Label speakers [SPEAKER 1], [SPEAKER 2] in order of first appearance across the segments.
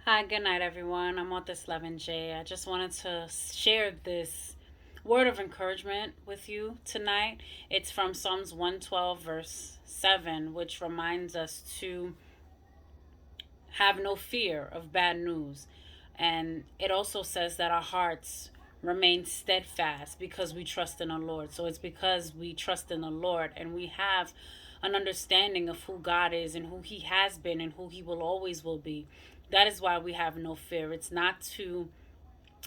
[SPEAKER 1] Hi, good night, everyone. I'm Author Slevin J. I just wanted to share this word of encouragement with you tonight. It's from Psalms 112, verse 7, which reminds us to have no fear of bad news. And it also says that our hearts remain steadfast because we trust in the Lord. So it's because we trust in the Lord and we have an understanding of who God is and who He has been and who He will always will be. That is why we have no fear. It's not to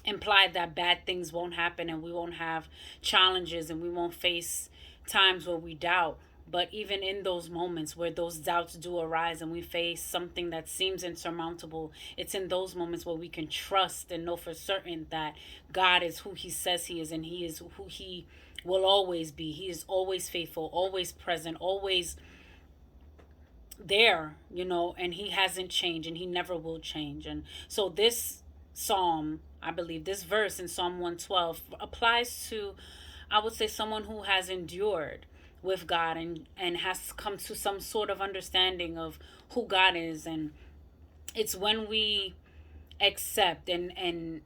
[SPEAKER 1] imply that bad things won't happen and we won't have challenges and we won't face times where we doubt. But even in those moments where those doubts do arise and we face something that seems insurmountable, it's in those moments where we can trust and know for certain that God is who He says He is and He is who He will always be. He is always faithful, always present, always there, and He hasn't changed and He never will change. And so this psalm, I believe this verse in Psalm 112 applies to, I would say, someone who has endured with God and has come to some sort of understanding of who God is. And it's when we accept and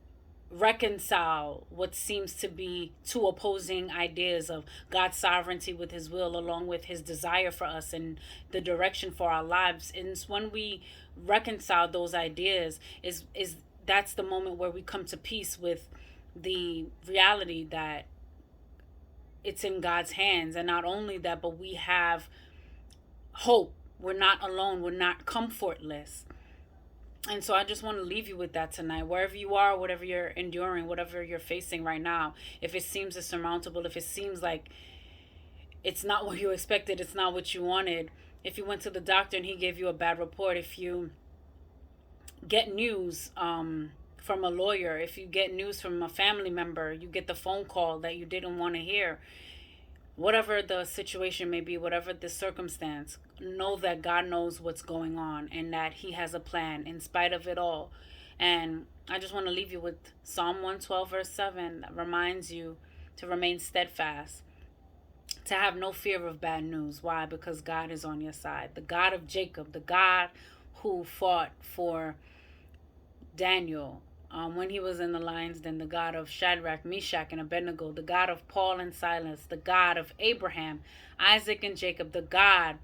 [SPEAKER 1] reconcile what seems to be two opposing ideas of God's sovereignty with His will along with His desire for us and the direction for our lives. And it's when we reconcile those ideas is that's the moment where we come to peace with the reality that it's in God's hands. And not only that, but we have hope. We're not alone. We're not comfortless. And so I just want to leave you with that tonight. Wherever you are, whatever you're enduring, whatever you're facing right now, if it seems insurmountable, if it seems like it's not what you expected, it's not what you wanted, if you went to the doctor and he gave you a bad report, if you get news from a lawyer, if you get news from a family member, you get the phone call that you didn't want to hear, whatever the situation may be, whatever the circumstance, know that God knows what's going on and that He has a plan in spite of it all. And I just want to leave you with Psalm 112, verse 7, that reminds you to remain steadfast, to have no fear of bad news. Why? Because God is on your side. The God of Jacob, the God who fought for Daniel when he was in the lion's den, the God of Shadrach, Meshach, and Abednego, the God of Paul and Silas, the God of Abraham, Isaac, and Jacob, the God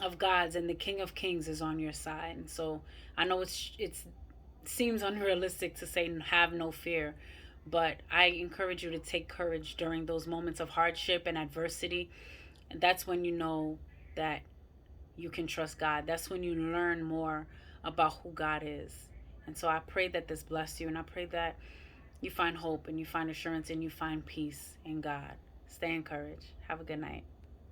[SPEAKER 1] of gods and the King of Kings is on your side. And so I know it seems unrealistic to say have no fear, but I encourage you to take courage during those moments of hardship and adversity. And that's when you know that you can trust God. That's when you learn more about who God is. And so I pray that this bless you, and I pray that you find hope and you find assurance and you find peace in God. Stay encouraged. Have a good night.